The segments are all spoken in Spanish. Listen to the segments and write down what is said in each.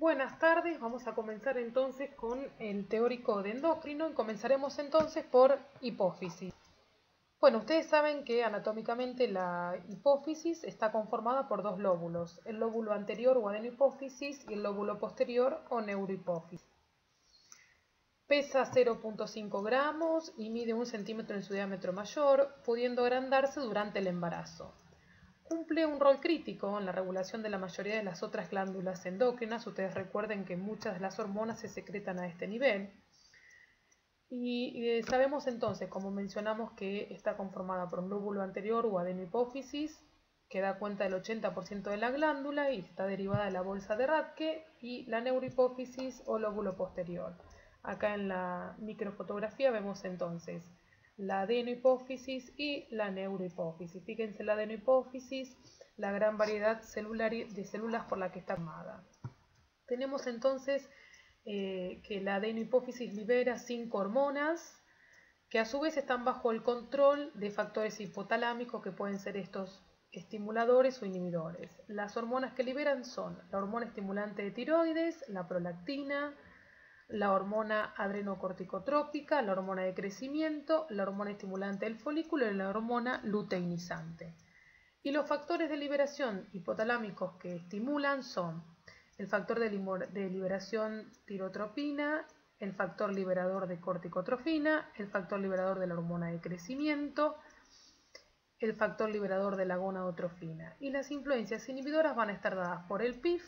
Buenas tardes, vamos a comenzar entonces con el teórico de endocrino y comenzaremos entonces por hipófisis. Bueno, ustedes saben que anatómicamente la hipófisis está conformada por dos lóbulos, el lóbulo anterior o adenohipófisis y el lóbulo posterior o neurohipófisis. Pesa 0,5 gramos y mide 1 centímetro en su diámetro mayor, pudiendo agrandarse durante el embarazo. Cumple un rol crítico en la regulación de la mayoría de las otras glándulas endócrinas. Ustedes recuerden que muchas de las hormonas se secretan a este nivel. Y sabemos entonces, como mencionamos, que está conformada por un lóbulo anterior o adenohipófisis, que da cuenta del 80% de la glándula y está derivada de la bolsa de Rathke, y la neurohipófisis o lóbulo posterior. Acá en la microfotografía vemos entonces la adenohipófisis y la neurohipófisis. Fíjense la adenohipófisis, la gran variedad celular de células por la que está formada. Tenemos entonces que la adenohipófisis libera 5 hormonas que a su vez están bajo el control de factores hipotalámicos que pueden ser estos estimuladores o inhibidores. Las hormonas que liberan son la hormona estimulante de tiroides, la prolactina, la hormona adrenocorticotrópica, la hormona de crecimiento, la hormona estimulante del folículo y la hormona luteinizante. Y los factores de liberación hipotalámicos que estimulan son el factor de liberación tirotropina, el factor liberador de corticotrofina, el factor liberador de la hormona de crecimiento, el factor liberador de la gonadotrofina. Y las influencias inhibidoras van a estar dadas por el PIF,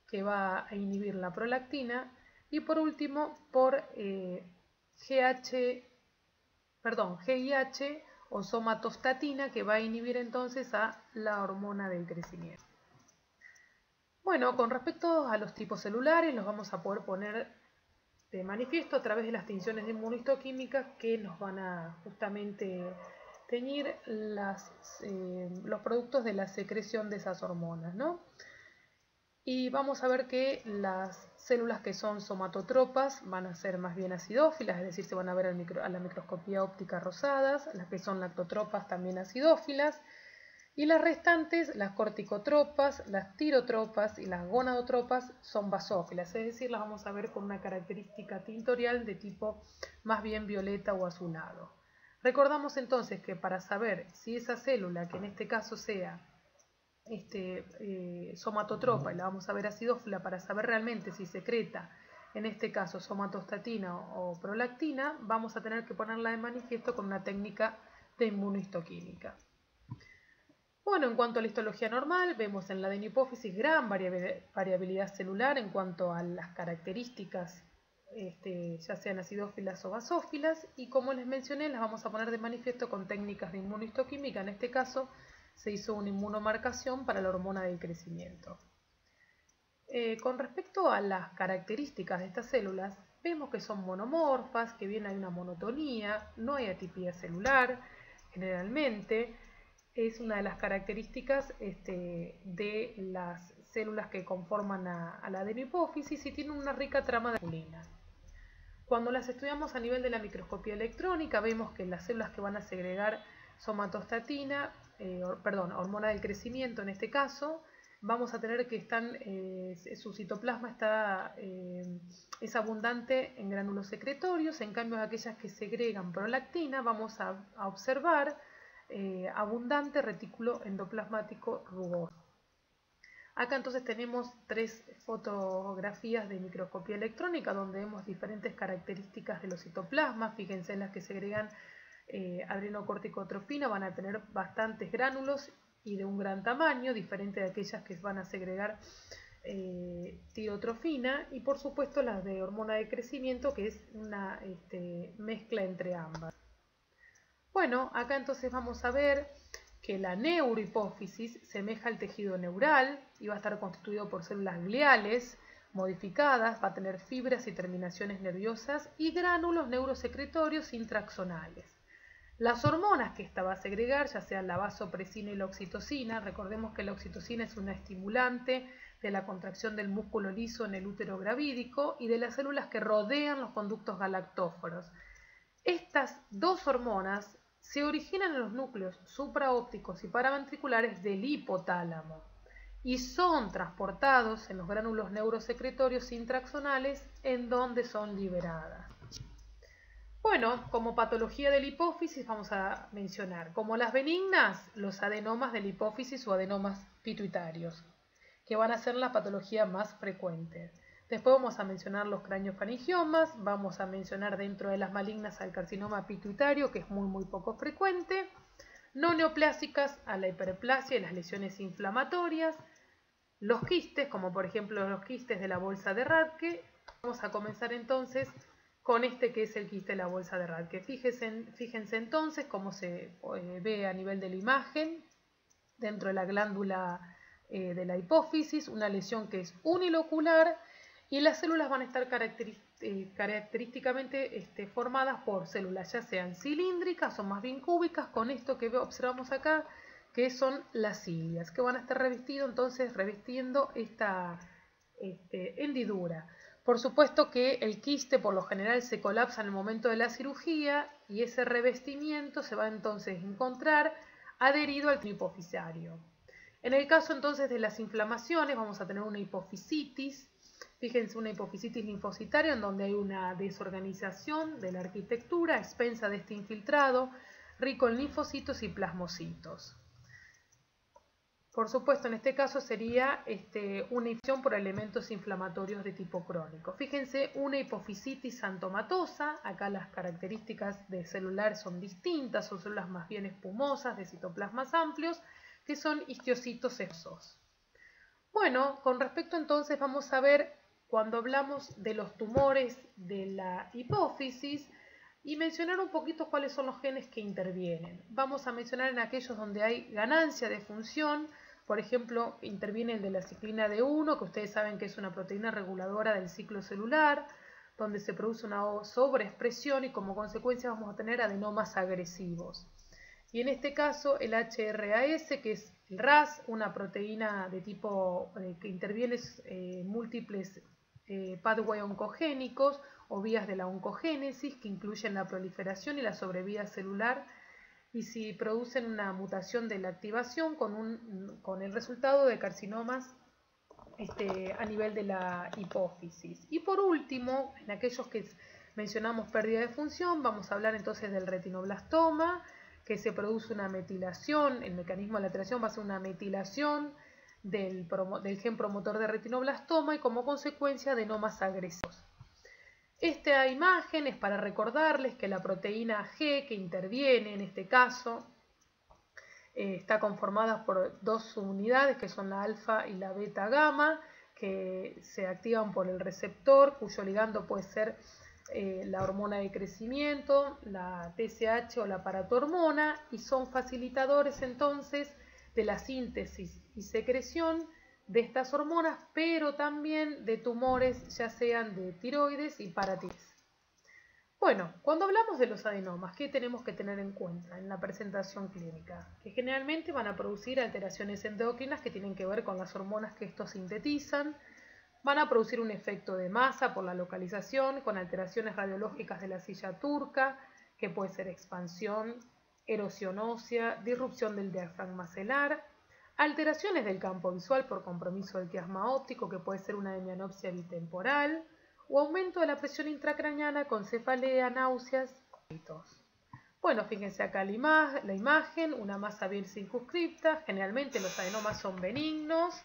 que va a inhibir la prolactina, y por último por GIH o somatostatina, que va a inhibir entonces a la hormona del crecimiento. Bueno, con respecto a los tipos celulares, los vamos a poder poner de manifiesto a través de las tinciones de inmunistoquímicas que nos van a justamente teñir los productos de la secreción de esas hormonas, ¿no? Y vamos a ver que las células que son somatotropas van a ser más bien acidófilas, es decir, se van a ver a la microscopía óptica rosadas, las que son lactotropas también acidófilas, y las restantes, las corticotropas, las tirotropas y las gonadotropas, son basófilas, es decir, las vamos a ver con una característica tintorial de tipo más bien violeta o azulado. Recordamos entonces que para saber si esa célula, que en este caso sea somatotropa, y la vamos a ver acidófila para saber realmente si secreta, en este caso somatostatina o prolactina, vamos a tener que ponerla de manifiesto con una técnica de inmunohistoquímica. Bueno, en cuanto a la histología normal, vemos en la adenohipófisis gran variabilidad celular en cuanto a las características, ya sean acidófilas o basófilas, y como les mencioné, las vamos a poner de manifiesto con técnicas de inmunohistoquímica. En este caso, se hizo una inmunomarcación para la hormona del crecimiento. Con respecto a las características de estas células, vemos que son monomorfas, que bien hay una monotonía, no hay atipia celular, generalmente. Es una de las características de las células que conforman a la adenohipófisis y tienen una rica trama de aculina. Cuando las estudiamos a nivel de la microscopía electrónica, vemos que las células que van a segregar somatostatina, hormona del crecimiento en este caso, vamos a tener que su citoplasma es abundante en gránulos secretorios. En cambio, aquellas que segregan prolactina vamos a observar abundante retículo endoplasmático rugoso. Acá entonces tenemos 3 fotografías de microscopía electrónica donde vemos diferentes características de los citoplasmas. Fíjense, en las que segregan adrenocorticotrofina van a tener bastantes gránulos y de un gran tamaño, diferente de aquellas que van a segregar tirotrofina, y por supuesto las de hormona de crecimiento, que es una mezcla entre ambas. Bueno, acá entonces vamos a ver que la neurohipófisis semeja al tejido neural y va a estar constituido por células gliales modificadas, va a tener fibras y terminaciones nerviosas y gránulos neurosecretorios intraaxonales. Las hormonas que esta va a segregar, ya sean la vasopresina y la oxitocina, recordemos que la oxitocina es una estimulante de la contracción del músculo liso en el útero gravídico y de las células que rodean los conductos galactóforos. Estas dos hormonas se originan en los núcleos supraópticos y paraventriculares del hipotálamo y son transportados en los gránulos neurosecretorios intraaxonales en donde son liberadas. Bueno, como patología de la hipófisis vamos a mencionar como las benignas los adenomas de la hipófisis o adenomas pituitarios, que van a ser la patología más frecuente. Después vamos a mencionar los craniofangiomas, vamos a mencionar dentro de las malignas al carcinoma pituitario, que es muy poco frecuente, no neoplásicas a la hiperplasia y las lesiones inflamatorias, los quistes, como por ejemplo los quistes de la bolsa de Rathke. Vamos a comenzar entonces con este que es el quiste de la bolsa de Rathke. Fíjense entonces cómo se ve a nivel de la imagen dentro de la glándula de la hipófisis, una lesión que es unilocular y las células van a estar característicamente formadas por células ya sean cilíndricas o más bien cúbicas, con esto que observamos acá, que son las cilias, que van a estar revestiendo esta hendidura. Por supuesto que el quiste por lo general se colapsa en el momento de la cirugía y ese revestimiento se va entonces a encontrar adherido al hipofisario. En el caso entonces de las inflamaciones vamos a tener una hipofisitis. Fíjense, una hipofisitis linfocitaria en donde hay una desorganización de la arquitectura a expensa de este infiltrado rico en linfocitos y plasmocitos. Por supuesto, en este caso sería una infección por elementos inflamatorios de tipo crónico. Fíjense, una hipofisitis xantomatosa, acá las características de celular son distintas, son células más bien espumosas, de citoplasmas amplios, que son histiocitos sesos. Bueno, con respecto entonces vamos a ver cuando hablamos de los tumores de la hipófisis y mencionar un poquito cuáles son los genes que intervienen. Vamos a mencionar en aquellos donde hay ganancia de función, por ejemplo, interviene el de la ciclina D1, que ustedes saben que es una proteína reguladora del ciclo celular, donde se produce una sobreexpresión y como consecuencia vamos a tener adenomas agresivos. Y en este caso el HRAS, que es el RAS, una proteína de tipo que interviene en múltiples pathways oncogénicos o vías de la oncogénesis que incluyen la proliferación y la sobrevida celular y si producen una mutación de la activación con el resultado de carcinomas a nivel de la hipófisis. Y por último, en aquellos que mencionamos pérdida de función, vamos a hablar entonces del retinoblastoma, que se produce una metilación, el mecanismo de la alteración va a ser una metilación del gen promotor de retinoblastoma y como consecuencia adenomas agresivos. Esta imagen es para recordarles que la proteína G que interviene en este caso está conformada por dos subunidades que son la alfa y la beta gamma que se activan por el receptor cuyo ligando puede ser la hormona de crecimiento, la TSH o la paratormona y son facilitadores entonces de la síntesis y secreción de estas hormonas, pero también de tumores ya sean de tiroides y paratiroides. Bueno, cuando hablamos de los adenomas, ¿qué tenemos que tener en cuenta en la presentación clínica? Que generalmente van a producir alteraciones endocrinas que tienen que ver con las hormonas que estos sintetizan, van a producir un efecto de masa por la localización, con alteraciones radiológicas de la silla turca, que puede ser expansión, erosión ósea, disrupción del diafragma celar, alteraciones del campo visual por compromiso del quiasma óptico, que puede ser una hemianopsia bitemporal, o aumento de la presión intracraneana con cefalea, náuseas y vómitos. Bueno, fíjense acá la imagen, una masa bien circunscripta, generalmente los adenomas son benignos.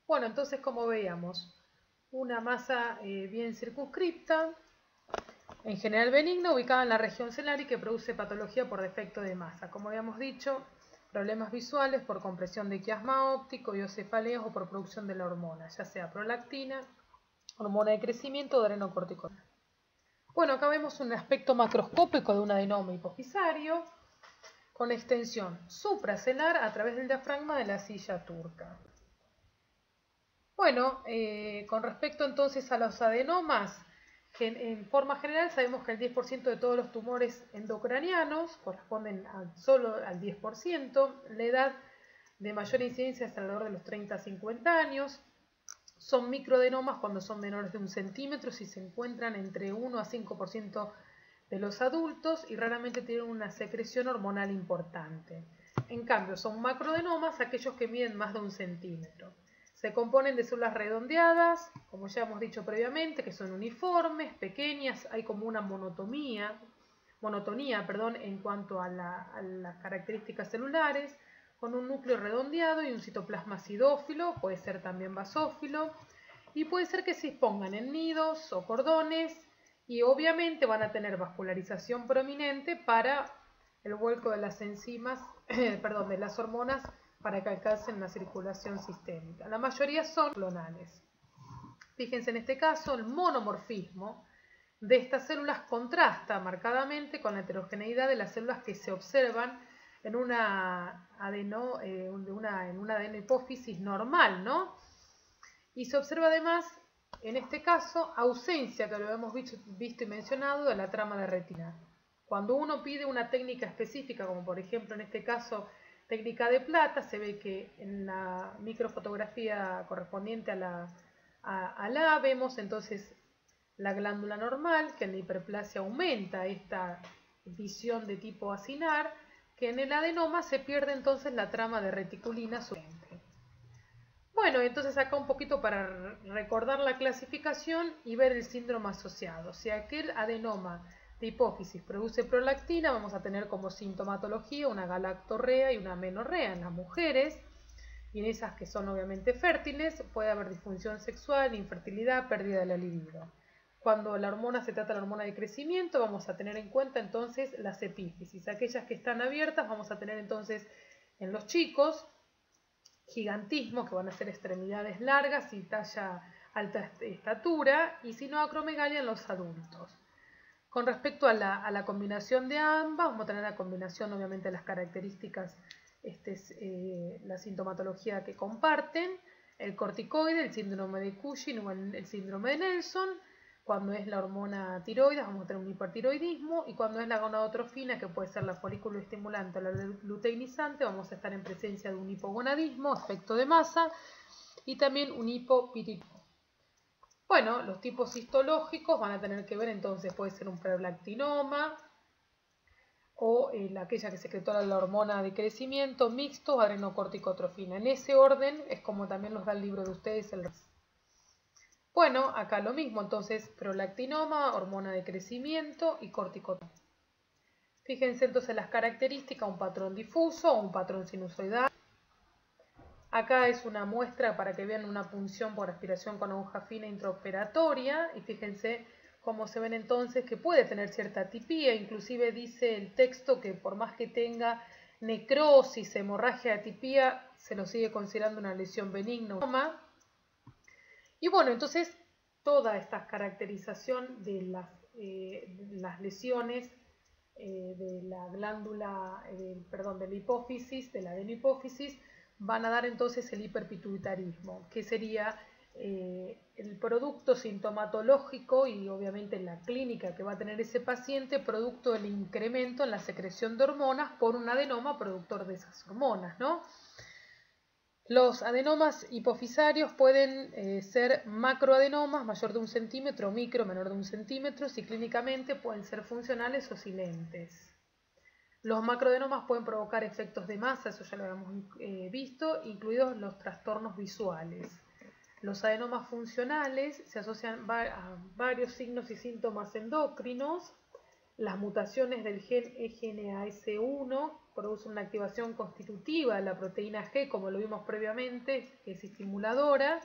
Bueno, entonces como veíamos, una masa bien circunscripta, en general benigna, ubicada en la región celar y que produce patología por defecto de masa. Como habíamos dicho, problemas visuales por compresión de quiasma óptico, biocefaleas o por producción de la hormona, ya sea prolactina, hormona de crecimiento o adrenocorticoide. Bueno, acá vemos un aspecto macroscópico de un adenoma hipofisario con extensión supracelar a través del diafragma de la silla turca. Bueno, con respecto entonces a los adenomas, en forma general sabemos que el 10% de todos los tumores endocranianos corresponden solo al 10%, la edad de mayor incidencia es alrededor de los 30 a 50 años, son microadenomas cuando son menores de 1 centímetro y se encuentran entre 1 a 5% de los adultos y raramente tienen una secreción hormonal importante. En cambio, son macroadenomas aquellos que miden más de 1 centímetro. Se componen de células redondeadas, como ya hemos dicho previamente, que son uniformes, pequeñas, hay como una monotonía, en cuanto a las características celulares, con un núcleo redondeado y un citoplasma acidófilo, puede ser también basófilo, y puede ser que se expongan en nidos o cordones, y obviamente van a tener vascularización prominente para el vuelco de las enzimas, de las hormonas, para que alcancen la circulación sistémica. La mayoría son clonales. Fíjense en este caso, el monomorfismo de estas células contrasta marcadamente con la heterogeneidad de las células que se observan en una adenohipófisis normal, ¿no? Y se observa además, en este caso, ausencia, que lo hemos visto y mencionado, de la trama de retina. Cuando uno pide una técnica específica, como por ejemplo en este caso técnica de plata, se ve que en la microfotografía correspondiente a la vemos entonces la glándula normal, que en la hiperplasia aumenta esta visión de tipo acinar, que en el adenoma se pierde entonces la trama de reticulina suficiente. Bueno, entonces acá un poquito para recordar la clasificación y ver el síndrome asociado. Si aquel adenoma de hipófisis produce prolactina, vamos a tener como sintomatología una galactorrea y una amenorrea en las mujeres, y en esas que son obviamente fértiles puede haber disfunción sexual, infertilidad, pérdida de la libido. Cuando la hormona se trata de la hormona de crecimiento, vamos a tener en cuenta entonces las epífisis. Aquellas que están abiertas vamos a tener entonces en los chicos gigantismo, que van a ser extremidades largas y talla alta estatura, y sinoacromegalia en los adultos. Con respecto a la combinación de ambas, vamos a tener la combinación obviamente de las características, la sintomatología que comparten, el corticoide, el síndrome de Cushing o el síndrome de Nelson. Cuando es la hormona tiroides vamos a tener un hipertiroidismo, y cuando es la gonadotrofina, que puede ser la folículo estimulante o la luteinizante, vamos a estar en presencia de un hipogonadismo, efecto de masa, y también un hipopiritismo. Bueno, los tipos histológicos van a tener que ver entonces, puede ser un prolactinoma o aquella que secretora la hormona de crecimiento, mixto o adrenocorticotrofina. En ese orden es como también nos da el libro de ustedes el resto. Bueno, acá lo mismo, entonces prolactinoma, hormona de crecimiento y corticotrofina. Fíjense entonces las características, un patrón difuso o un patrón sinusoidal. Acá es una muestra para que vean una punción por aspiración con aguja fina intraoperatoria, y fíjense cómo se ven entonces que puede tener cierta atipía, inclusive dice el texto que por más que tenga necrosis, hemorragia, atipía, se lo sigue considerando una lesión benigna. Y bueno, entonces toda esta caracterización de las lesiones de la glándula, de la hipófisis, de la adenohipófisis, van a dar entonces el hiperpituitarismo, que sería el producto sintomatológico y obviamente la clínica que va a tener ese paciente, producto del incremento en la secreción de hormonas por un adenoma productor de esas hormonas, ¿no? Los adenomas hipofisarios pueden ser macroadenomas mayor de 1 centímetro, micro menor de 1 centímetro, si clínicamente pueden ser funcionales o silentes. Los macroadenomas pueden provocar efectos de masa, eso ya lo habíamos visto, incluidos los trastornos visuales. Los adenomas funcionales se asocian a varios signos y síntomas endocrinos. Las mutaciones del gen EGNAS1 producen una activación constitutiva de la proteína G, como lo vimos previamente, que es estimuladora,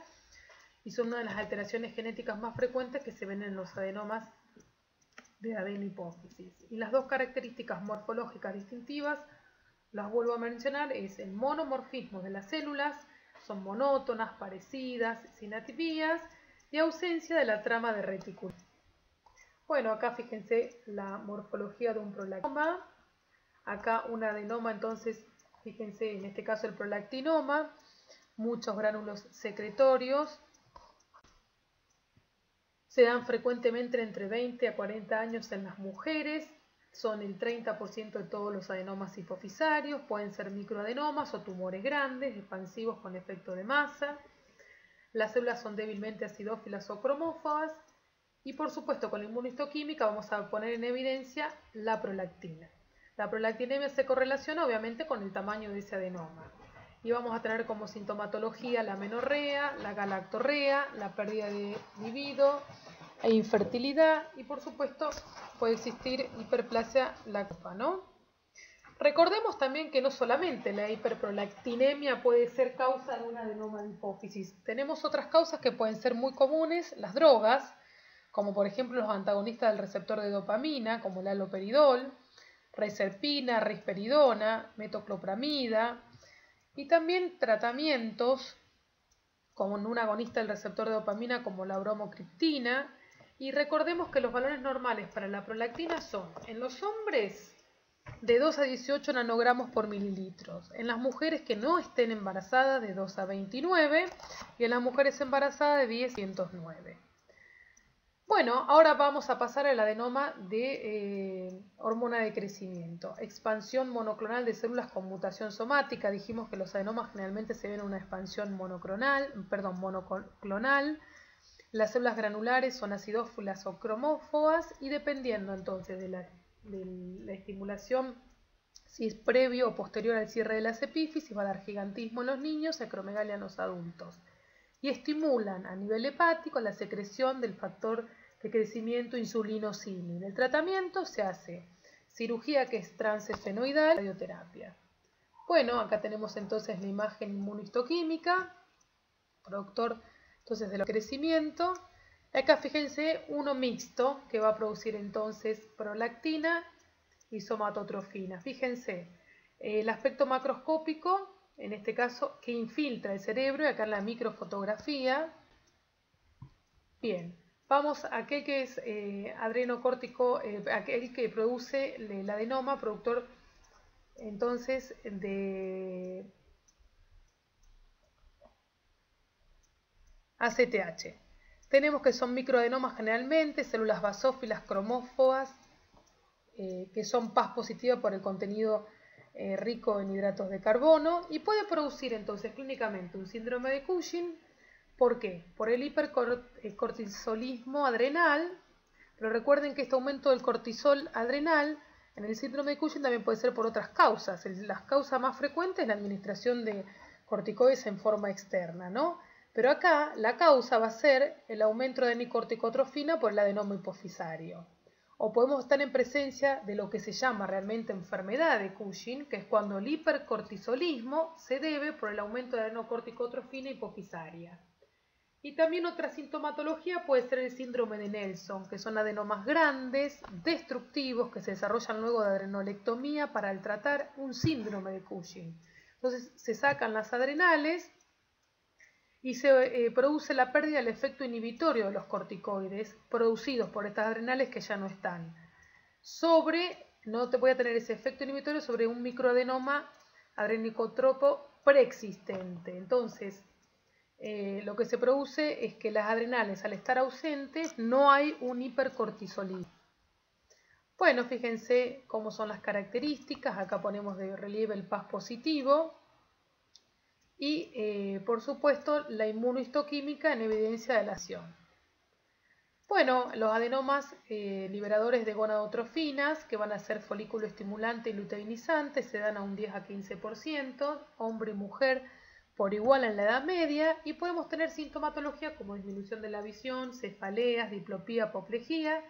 y son una de las alteraciones genéticas más frecuentes que se ven en los adenomas de adenohipófisis. Y las dos características morfológicas distintivas, las vuelvo a mencionar, es el monomorfismo de las células, son monótonas, parecidas, sin atipías, y ausencia de la trama de retículo. Bueno, acá fíjense la morfología de un prolactinoma, acá un adenoma, entonces fíjense en este caso el prolactinoma, muchos gránulos secretorios, se dan frecuentemente entre 20 a 40 años en las mujeres, son el 30% de todos los adenomas hipofisarios, pueden ser microadenomas o tumores grandes, expansivos con efecto de masa, las células son débilmente acidófilas o cromófobas, y por supuesto con la inmunohistoquímica vamos a poner en evidencia la prolactina. La prolactinemia se correlaciona obviamente con el tamaño de ese adenoma. Y vamos a tener como sintomatología la amenorrea, la galactorrea, la pérdida de libido e infertilidad, y por supuesto puede existir hiperplasia láctea, ¿no? Recordemos también que no solamente la hiperprolactinemia puede ser causa de un adenoma de hipófisis. Tenemos otras causas que pueden ser muy comunes, las drogas, como por ejemplo los antagonistas del receptor de dopamina, como el haloperidol, reserpina, risperidona, metoclopramida, y también tratamientos como un agonista del receptor de dopamina como la bromocriptina. Y recordemos que los valores normales para la prolactina son, en los hombres, de 2 a 18 nanogramos por mililitros, en las mujeres que no estén embarazadas de 2 a 29 y en las mujeres embarazadas de 10 a 109. Bueno, ahora vamos a pasar al adenoma de hormona de crecimiento, expansión monoclonal de células con mutación somática. Dijimos que los adenomas generalmente se ven en una expansión monoclonal. Las células granulares son acidófilas o cromófobas, y dependiendo entonces de la estimulación, si es previo o posterior al cierre de las epífisis, va a dar gigantismo en los niños, acromegalia en los adultos. Y estimulan a nivel hepático la secreción del factor de crecimiento insulinocilin. El tratamiento se hace cirugía, que es transesfenoidal, radioterapia. Bueno, acá tenemos entonces la imagen inmunohistoquímica, productor entonces del crecimiento. Acá fíjense uno mixto que va a producir entonces prolactina y somatotrofina. Fíjense el aspecto macroscópico, en este caso, que infiltra el cerebro, y acá en la microfotografía. Bien, vamos a aquel que es adrenocórtico, aquel que produce el adenoma, productor entonces de ACTH. Tenemos que son microadenomas generalmente, células basófilas cromófobas, que son Paz positiva por el contenido rico en hidratos de carbono, y puede producir entonces clínicamente un síndrome de Cushing. ¿Por qué? Por el hipercortisolismo adrenal, pero recuerden que este aumento del cortisol adrenal en el síndrome de Cushing también puede ser por otras causas. Las causas más frecuentes es la administración de corticoides en forma externa, ¿no? Pero acá la causa va a ser el aumento de N-corticotrofina por el adenoma hipofisario. O podemos estar en presencia de lo que se llama realmente enfermedad de Cushing, que es cuando el hipercortisolismo se debe por el aumento de adenocorticotrofina hipofisaria. Y también otra sintomatología puede ser el síndrome de Nelson, que son adenomas grandes, destructivos, que se desarrollan luego de adrenolectomía para tratar un síndrome de Cushing. Entonces se sacan las adrenales y se produce la pérdida del efecto inhibitorio de los corticoides producidos por estas adrenales que ya no están. No te voy a tener ese efecto inhibitorio sobre un microadenoma adrenicotropo preexistente. Entonces, lo que se produce es que las adrenales, al estar ausentes, no hay un hipercortisolismo. Bueno, fíjense cómo son las características. Acá ponemos de relieve el Paz positivo. Y, por supuesto, la inmunohistoquímica en evidencia de la acción. Bueno, los adenomas liberadores de gonadotrofinas, que van a ser folículo estimulante y luteinizante, se dan a un 10 a 15%, hombre y mujer por igual en la edad media, y podemos tener sintomatología como disminución de la visión, cefaleas, diplopía, apoplejía,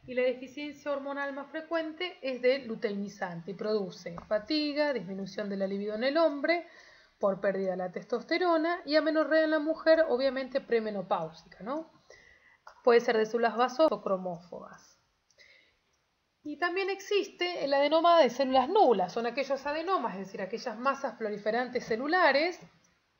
y la deficiencia hormonal más frecuente es de luteinizante y produce fatiga, disminución de la libido en el hombre, por pérdida de la testosterona, y amenorrea en la mujer, obviamente premenopáusica, ¿no? Puede ser de células vaso o cromófobas. Y también existe el adenoma de células nulas, son aquellos adenomas, es decir, aquellas masas proliferantes celulares,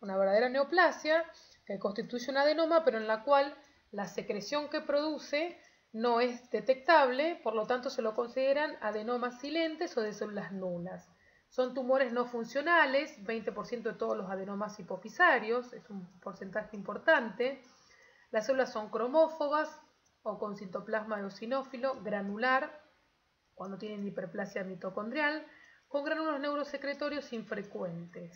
una verdadera neoplasia, que constituye un adenoma, pero en la cual la secreción que produce no es detectable, por lo tanto se lo consideran adenomas silentes o de células nulas. Son tumores no funcionales, 20% de todos los adenomas hipofisarios, es un porcentaje importante. Las células son cromófobas o con citoplasma eosinófilo granular, cuando tienen hiperplasia mitocondrial, con gránulos neurosecretorios infrecuentes.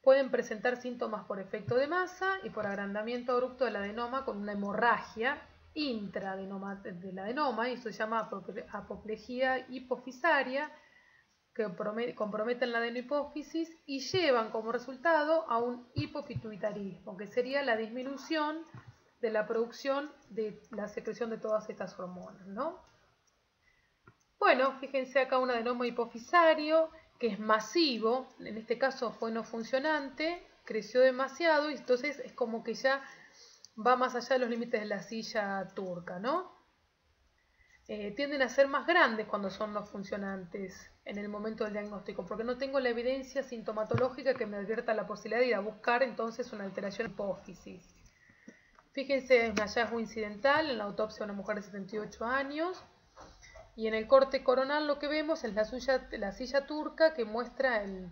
Pueden presentar síntomas por efecto de masa y por agrandamiento abrupto del adenoma con una hemorragia, del adenoma, y eso se llama apoplejía hipofisaria, que comprometen la adenohipófisis y llevan como resultado a un hipopituitarismo, que sería la disminución de la producción de la secreción de todas estas hormonas, ¿no? Bueno, fíjense acá un adenoma hipofisario que es masivo, en este caso fue no funcionante, creció demasiado y entonces es como que ya va más allá de los límites de la silla turca, ¿no? Tienden a ser más grandes cuando son no funcionantes en el momento del diagnóstico, porque no tengo la evidencia sintomatológica que me advierta la posibilidad de ir a buscar entonces una alteración de hipófisis. Fíjense, es un hallazgo incidental en la autopsia de una mujer de 78 años, y en el corte coronal lo que vemos es la silla turca que muestra el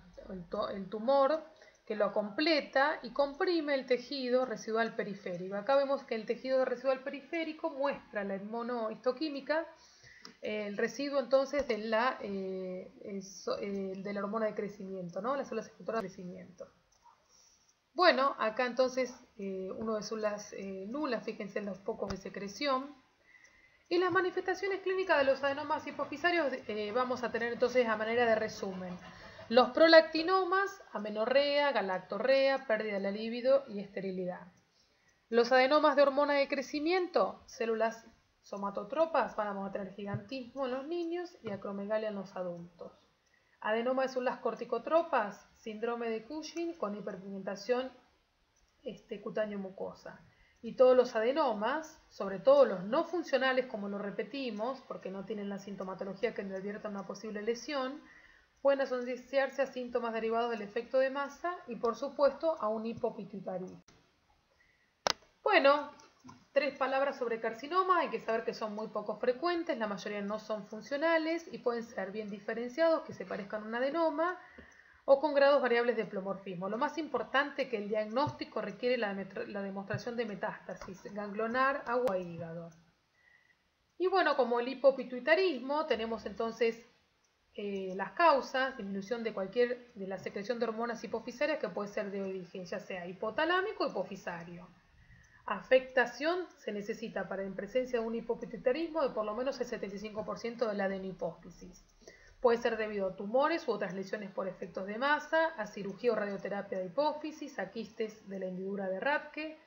tumor, que lo completa y comprime el tejido residual periférico. Acá vemos que el tejido residual periférico muestra la inmunohistoquímica, el residuo entonces de la hormona de crecimiento, ¿no? Las células ejecutoras de crecimiento. Bueno, acá entonces uno de células nulas, fíjense en los pocos de secreción. Y las manifestaciones clínicas de los adenomas hipofisarios vamos a tener entonces a manera de resumen. Los prolactinomas, amenorrea, galactorrea, pérdida de la libido y esterilidad. Los adenomas de hormona de crecimiento, células somatotropas, vamos a tener gigantismo en los niños y acromegalia en los adultos. Adenoma de células corticotropas, síndrome de Cushing con hiperpigmentación cutáneo-mucosa. Y todos los adenomas, sobre todo los no funcionales, como lo repetimos, porque no tienen la sintomatología que nos advierta una posible lesión, pueden asociarse a síntomas derivados del efecto de masa y, por supuesto, a un hipopituitarismo. Bueno, 3 palabras sobre carcinoma. Hay que saber que son muy poco frecuentes, la mayoría no son funcionales y pueden ser bien diferenciados, que se parezcan a un adenoma, o con grados variables de plomorfismo. Lo más importante es que el diagnóstico requiere la demostración de metástasis ganglionar, agua e hígado. Y bueno, como el hipopituitarismo, tenemos entonces las causas, disminución de la secreción de hormonas hipofisarias, que puede ser de origen ya sea hipotalámico o hipofisario. Afectación se necesita para en presencia de un hipopituitarismo de por lo menos el 75% de la adenohipófisis. Puede ser debido a tumores u otras lesiones por efectos de masa, a cirugía o radioterapia de hipófisis, a quistes de la hendidura de Rathke,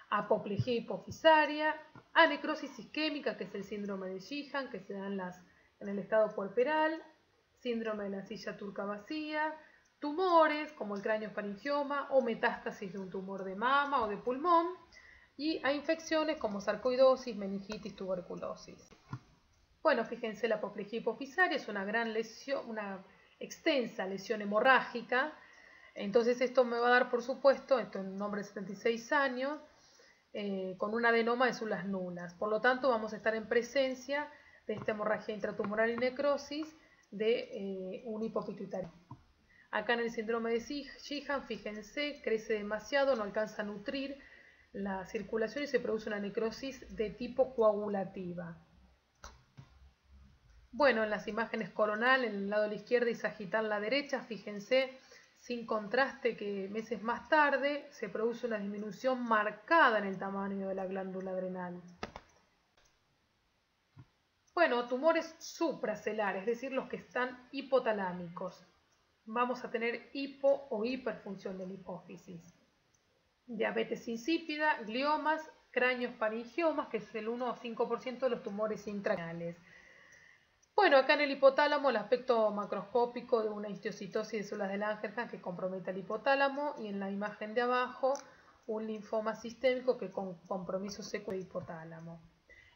a apoplejía hipofisaria, a necrosis isquémica, que es el síndrome de Sheehan, que se da en el estado puerperal, síndrome de la silla turca vacía, tumores como el craneofaringioma o metástasis de un tumor de mama o de pulmón, y a infecciones como sarcoidosis, meningitis, tuberculosis. Bueno, fíjense, la apoplejía hipofisaria es una gran lesión, una extensa lesión hemorrágica. Entonces esto me va a dar, por supuesto, esto en un hombre de 76 años, con un adenoma de células nulas. Por lo tanto, vamos a estar en presencia de esta hemorragia intratumoral y necrosis de un hipopituitarismo. Acá en el síndrome de Sheehan, fíjense, crece demasiado, no alcanza a nutrir la circulación y se produce una necrosis de tipo coagulativa. Bueno, en las imágenes coronal, en el lado de la izquierda y sagital la derecha, fíjense, sin contraste que meses más tarde se produce una disminución marcada en el tamaño de la glándula adrenal. Bueno, tumores supracelares, es decir, los que están hipotalámicos. Vamos a tener hipo o hiperfunción de la hipófisis. Diabetes insípida, gliomas, craneofaringiomas, que es el 1 o 5% de los tumores intracraneales. Bueno, acá en el hipotálamo el aspecto macroscópico de una histiocitosis de células de Langerhans que compromete al hipotálamo, y en la imagen de abajo un linfoma sistémico que con compromiso seco del hipotálamo.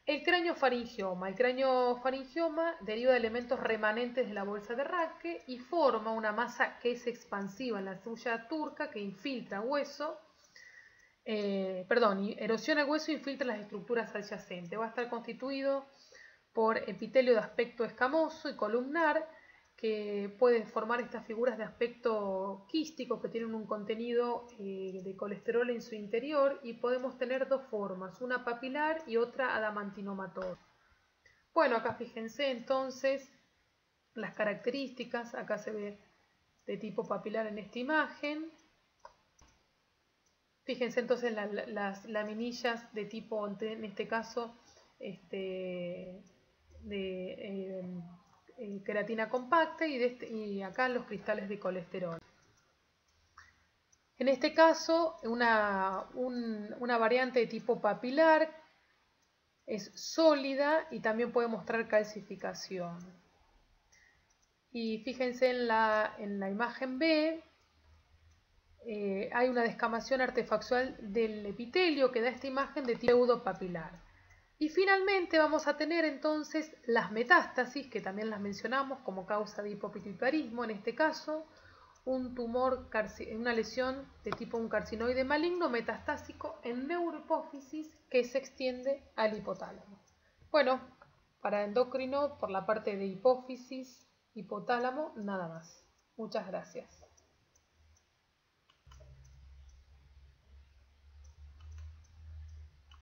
El craneofaringioma. El craneofaringioma deriva de elementos remanentes de la bolsa de Rathke y forma una masa que es expansiva en la silla turca que infiltra hueso, erosiona el hueso e infiltra las estructuras adyacentes. Va a estar constituido por epitelio de aspecto escamoso y columnar, que puede formar estas figuras de aspecto quístico que tienen un contenido de colesterol en su interior, y podemos tener dos formas, una papilar y otra adamantinomatosa. Bueno, acá fíjense entonces las características, acá se ve de tipo papilar en esta imagen. Fíjense entonces las laminillas de tipo, en este caso, queratina compacta y acá los cristales de colesterol. En este caso, una variante de tipo papilar es sólida y también puede mostrar calcificación. Y fíjense en la imagen B, hay una descamación artefactual del epitelio que da esta imagen de tipo pseudopapilar. Y finalmente vamos a tener entonces las metástasis, que también las mencionamos como causa de hipopituitarismo, en este caso, una lesión de tipo un carcinoide maligno metastásico en neurohipófisis que se extiende al hipotálamo. Bueno, para endocrino, por la parte de hipófisis, hipotálamo, nada más. Muchas gracias.